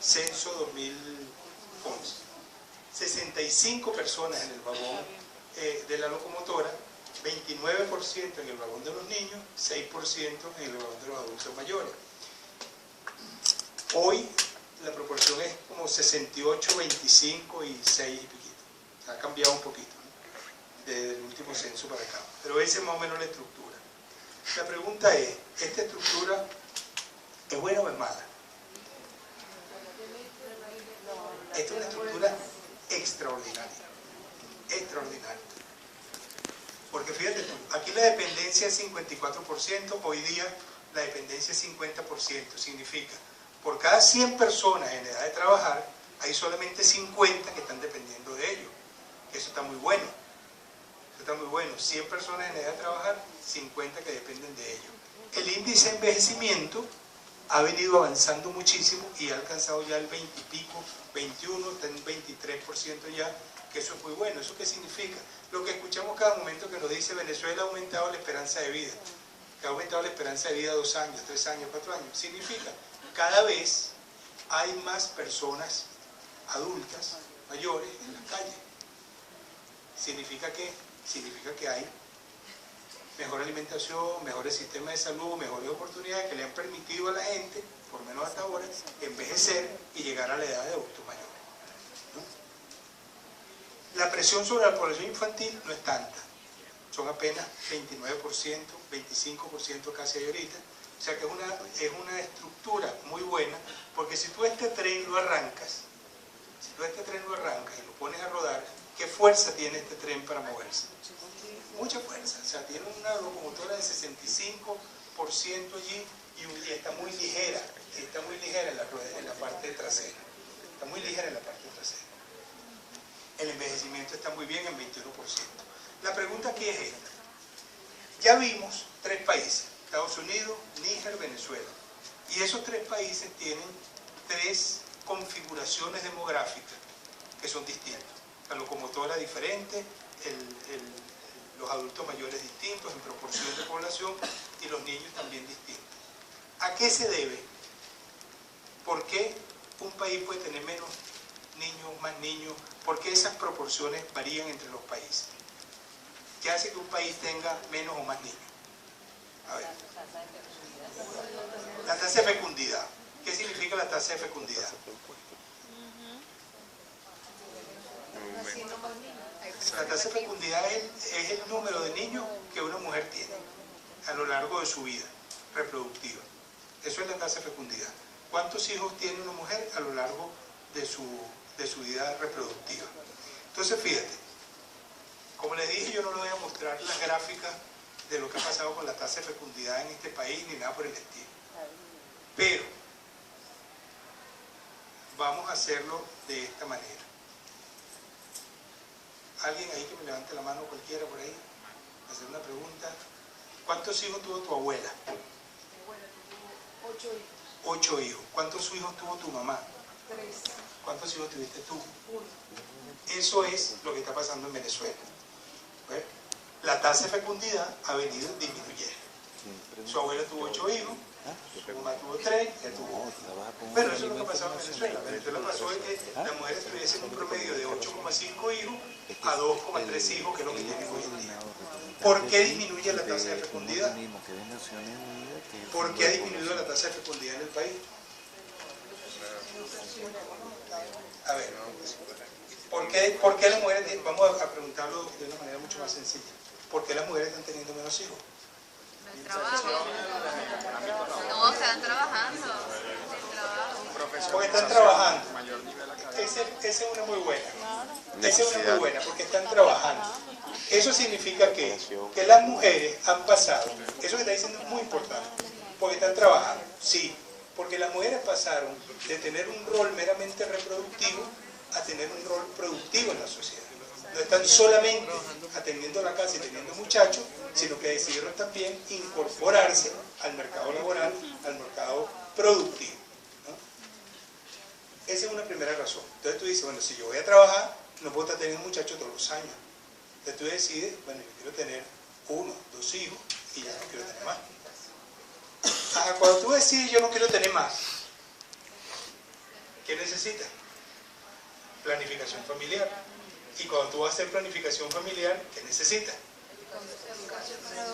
censo 2011. 65 personas en el vagón de la locomotora, 29% en el vagón de los niños, 6% en el vagón de los adultos mayores. Hoy la proporción es como 68, 25 y 6 y piquito. Ha cambiado un poquito, ¿no?, desde el último censo para acá. Pero esa es más o menos la estructura. La pregunta es, ¿esta estructura es buena o es mala? Esta es una estructura extraordinaria. Extraordinaria. Porque fíjate tú, aquí la dependencia es 54%, hoy día la dependencia es 50%. Significa, por cada 100 personas en edad de trabajar, hay solamente 50 que están dependiendo de ellos. Eso está muy bueno. Eso está muy bueno. 100 personas en edad de trabajar, 50 que dependen de ellos. El índice de envejecimiento ha venido avanzando muchísimo y ha alcanzado ya el 20 y pico, 21, está en 23% ya, que eso es muy bueno. ¿Eso qué significa? Lo que escuchamos cada momento que nos dice Venezuela ha aumentado la esperanza de vida, que ha aumentado la esperanza de vida 2 años, 3 años, 4 años. Significa, cada vez hay más personas adultas, mayores, en las calles. ¿Significa qué? Significa que hay mejor alimentación, mejores sistemas de salud, mejores oportunidades que le han permitido a la gente, por menos hasta ahora, envejecer y llegar a la edad de adultos mayores, ¿no? La presión sobre la población infantil no es tanta, son apenas 29%, 25% casi ahorita, o sea que es una estructura muy buena, porque si tú este tren lo arrancas, y lo pones a rodar, ¿qué fuerza tiene este tren para moverse? Mucha fuerza, o sea, tiene una locomotora de 65% allí y está muy ligera en la parte trasera. Está muy ligera en la parte trasera. El envejecimiento está muy bien en 21%. La pregunta aquí es esta. Ya vimos 3 países, Estados Unidos, Níger, Venezuela. Y esos 3 países tienen 3 configuraciones demográficas que son distintas. La locomotora diferente, los adultos mayores distintos en proporción de población y los niños también distintos. ¿A qué se debe? ¿Por qué un país puede tener menos niños, más niños? ¿Por qué esas proporciones varían entre los países? ¿Qué hace que un país tenga menos o más niños? A ver. La tasa de fecundidad. ¿Qué significa la tasa de fecundidad? La tasa de fecundidad es el número de niños que una mujer tiene a lo largo de su vida reproductiva. Eso es la tasa de fecundidad. ¿Cuántos hijos tiene una mujer a lo largo de su vida reproductiva? Entonces, fíjate, como les dije, yo no les voy a mostrar las gráficas de lo que ha pasado con la tasa de fecundidad en este país ni nada por el estilo. Pero vamos a hacerlo de esta manera. ¿Alguien ahí que me levante la mano, cualquiera por ahí? Hacer una pregunta. ¿Cuántos hijos tuvo tu abuela? Mi abuela tuvo 8 hijos. 8 hijos. ¿Cuántos hijos tuvo tu mamá? 3. ¿Cuántos hijos tuviste tú? 1. Eso es lo que está pasando en Venezuela. ¿Ves? La tasa de fecundidad ha venido disminuyendo. Su abuela tuvo 8 hijos, su mamá tuvo 3, ella tuvo 1. Pero eso es lo que ha pasado en Venezuela. Venezuela pasó de que las mujeres tuviesen un promedio de 8,5 hijos a 2,3 hijos, que es lo que tienen hoy en día. ¿Por qué disminuye la tasa de fecundidad? ¿Por qué ha disminuido la tasa de fecundidad en el país? A ver, ¿por qué las mujeres, vamos a preguntarlo de una manera mucho más sencilla, ¿por qué las mujeres están teniendo menos hijos? El trabajo. No, están trabajando. Porque están trabajando. Esa es una muy buena. Esa es una muy buena, porque están trabajando. Eso significa que las mujeres han pasado, eso que está diciendo es muy importante, porque están trabajando, sí, porque las mujeres pasaron de tener un rol meramente reproductivo a tener un rol productivo en la sociedad. No están solamente atendiendo la casa y teniendo muchachos, sino que decidieron también incorporarse al mercado laboral, al mercado productivo, ¿no? Esa es una primera razón. Entonces tú dices, bueno, si yo voy a trabajar, no puedo estar teniendo muchachos todos los años. Entonces tú decides, bueno, yo quiero tener 1, 2 hijos y ya no quiero tener más. Cuando tú decides, yo no quiero tener más, ¿qué necesita? Planificación familiar. Y cuando tú vas a hacer planificación familiar, ¿qué necesita?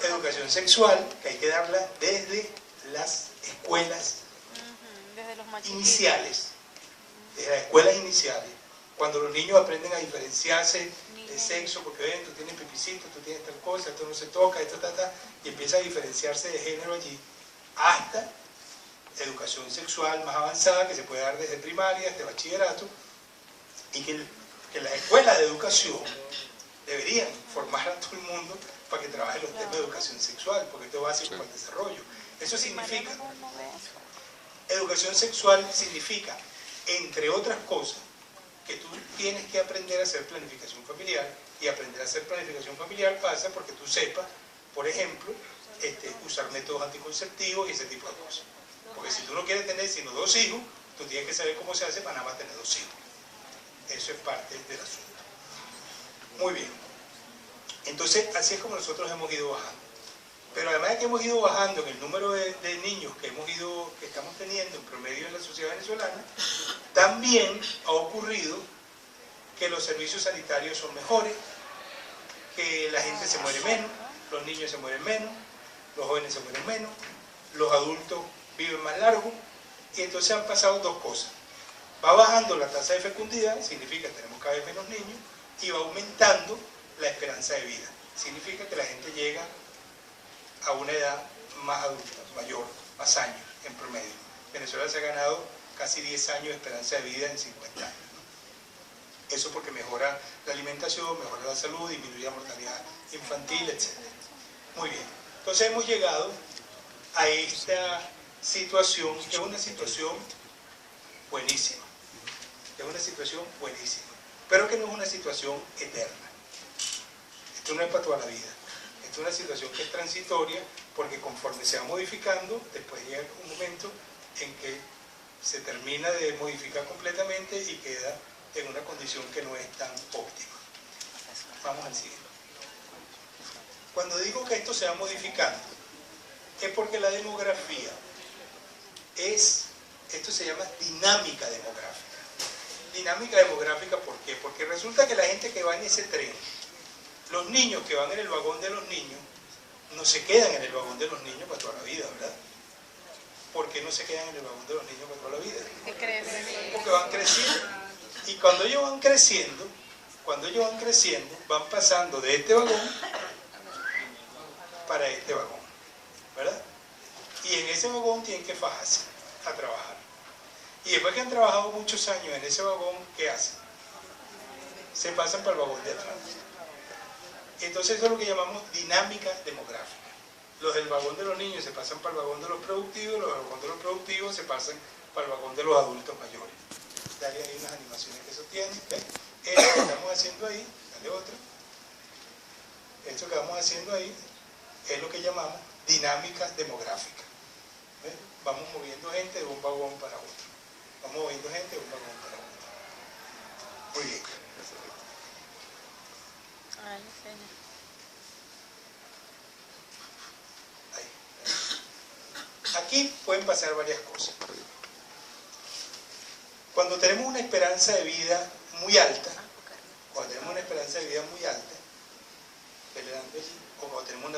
Educación sexual, que hay que darla desde las escuelas Desde los más iniciales, desde las escuelas iniciales, cuando los niños aprenden a diferenciarse de sexo, porque ven, tú tienes pipicito, tú tienes tal cosa, esto no se toca, esto, y empieza a diferenciarse de género allí, hasta educación sexual más avanzada, que se puede dar desde primaria, desde bachillerato, y que las escuelas de educación deberían formar a todo el mundo para que trabaje los temas de educación sexual, porque esto es básico para el desarrollo. Eso significa, educación sexual significa, entre otras cosas, que tú tienes que aprender a hacer planificación familiar, y aprender a hacer planificación familiar pasa porque tú sepas, por ejemplo, usar métodos anticonceptivos y ese tipo de cosas. Porque si tú no quieres tener sino 2 hijos, tú tienes que saber cómo se hace para nada más tener 2 hijos. Eso es parte del asunto. Muy bien. Entonces, así es como nosotros hemos ido bajando. Pero además de que hemos ido bajando en el número de niños que estamos teniendo en promedio en la sociedad venezolana, también ha ocurrido que los servicios sanitarios son mejores, que la gente se muere menos, los niños se mueren menos, los jóvenes se mueren menos, los adultos viven más largo, y entonces han pasado 2 cosas. Va bajando la tasa de fecundidad, significa que tenemos cada vez menos niños, y va aumentando la esperanza de vida. Significa que la gente llega a una edad más adulta, mayor, más años en promedio. Venezuela se ha ganado casi 10 años de esperanza de vida en 50 años. Eso porque mejora la alimentación, mejora la salud, disminuye la mortalidad infantil, etc. Muy bien. Entonces hemos llegado a esta situación, que es una situación buenísima. Es una situación buenísima. Pero que no es una situación eterna. Esto no es para toda la vida. Esto es una situación que es transitoria, porque conforme se va modificando, después llega un momento en que se termina de modificar completamente y queda en una condición que no es tan óptima. Vamos al siguiente. Cuando digo que esto se va modificando, es porque la demografía esto se llama dinámica demográfica. Dinámica demográfica, ¿por qué? Porque resulta que la gente que va en ese tren, los niños que van en el vagón de los niños, no se quedan en el vagón de los niños para toda la vida, ¿verdad? ¿Por qué no se quedan en el vagón de los niños para toda la vida? Porque van creciendo. Y cuando ellos van creciendo, van pasando de este vagón para este vagón, ¿verdad? Y en ese vagón tienen que fajarse a trabajar. Y después que han trabajado muchos años en ese vagón, ¿qué hacen? Se pasan para el vagón de atrás. Entonces eso es lo que llamamos dinámica demográfica. Los del vagón de los niños se pasan para el vagón de los productivos, los del vagón de los productivos se pasan para el vagón de los adultos mayores. Dale ahí unas animaciones que eso tiene. ¿Ves? Esto que estamos haciendo ahí, dale otra. Esto que vamos haciendo ahí es lo que llamamos dinámica demográfica. ¿Ves? Vamos moviendo gente de un vagón para otro. Vamos moviendo gente de un vagón para otro. Muy bien. Ahí. Aquí pueden pasar varias cosas. Cuando tenemos una esperanza de vida muy alta, o cuando tenemos una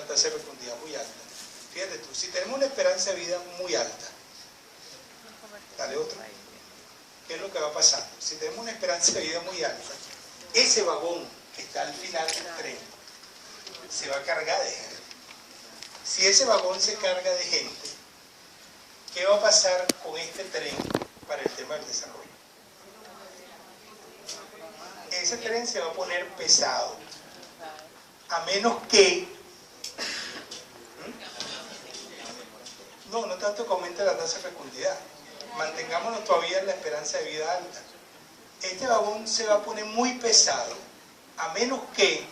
tasa de fecundidad muy alta, fíjate tú, si tenemos una esperanza de vida muy alta, dale otro, ¿qué es lo que va pasando? Si tenemos una esperanza de vida muy alta, ese vagón que está al final del tren se va a cargar de gente. Si ese vagón se carga de gente, ¿qué va a pasar con este tren para el tema del desarrollo? Ese tren se va a poner pesado, a menos que no tanto que aumente la tasa de fecundidad, mantengámonos todavía en la esperanza de vida alta. Este vagón se va a poner muy pesado, a menos que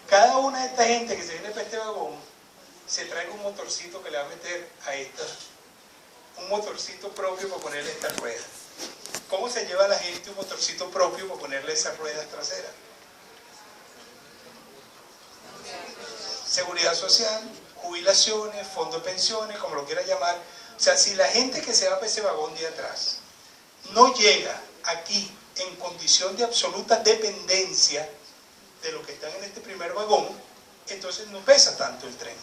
cada una de esta gente que se viene para este vagón se traiga un motorcito que le va a meter a esta, un motorcito propio para ponerle esta rueda. ¿Cómo se lleva a la gente un motorcito propio para ponerle esas ruedas traseras? Seguridad social, jubilaciones, fondo de pensiones, como lo quiera llamar. O sea, si la gente que se va para ese vagón de atrás no llega aquí en condición de absoluta dependencia de los que están en este primer vagón, entonces no pesa tanto el tren.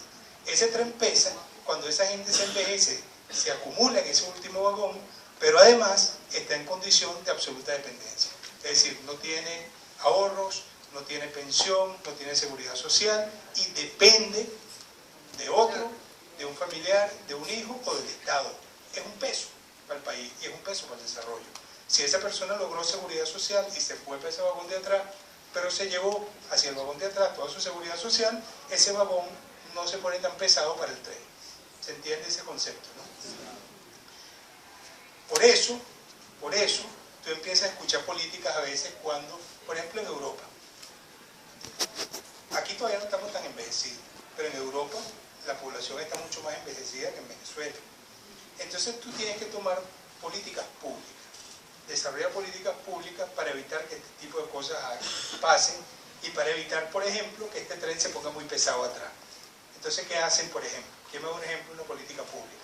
Ese tren pesa cuando esa gente se envejece, se acumula en ese último vagón, pero además está en condición de absoluta dependencia. Es decir, no tiene ahorros, no tiene pensión, no tiene seguridad social y depende de otro, de un familiar, de un hijo o del Estado. Es un peso para el país y es un peso para el desarrollo. Si esa persona logró seguridad social y se fue para ese vagón de atrás, pero se llevó hacia el vagón de atrás toda su seguridad social, ese vagón no se pone tan pesado para el tren. ¿Se entiende ese concepto, no? Por eso, tú empiezas a escuchar políticas a veces cuando, por ejemplo en Europa, aquí todavía no estamos tan envejecidos, pero en Europa la población está mucho más envejecida que en Venezuela. Entonces tú tienes que tomar políticas públicas, desarrollar políticas públicas para evitar que este tipo de cosas pasen y para evitar, por ejemplo, que este tren se ponga muy pesado atrás. Entonces, ¿qué hacen, por ejemplo? ¿Quién me da un ejemplo de una política pública?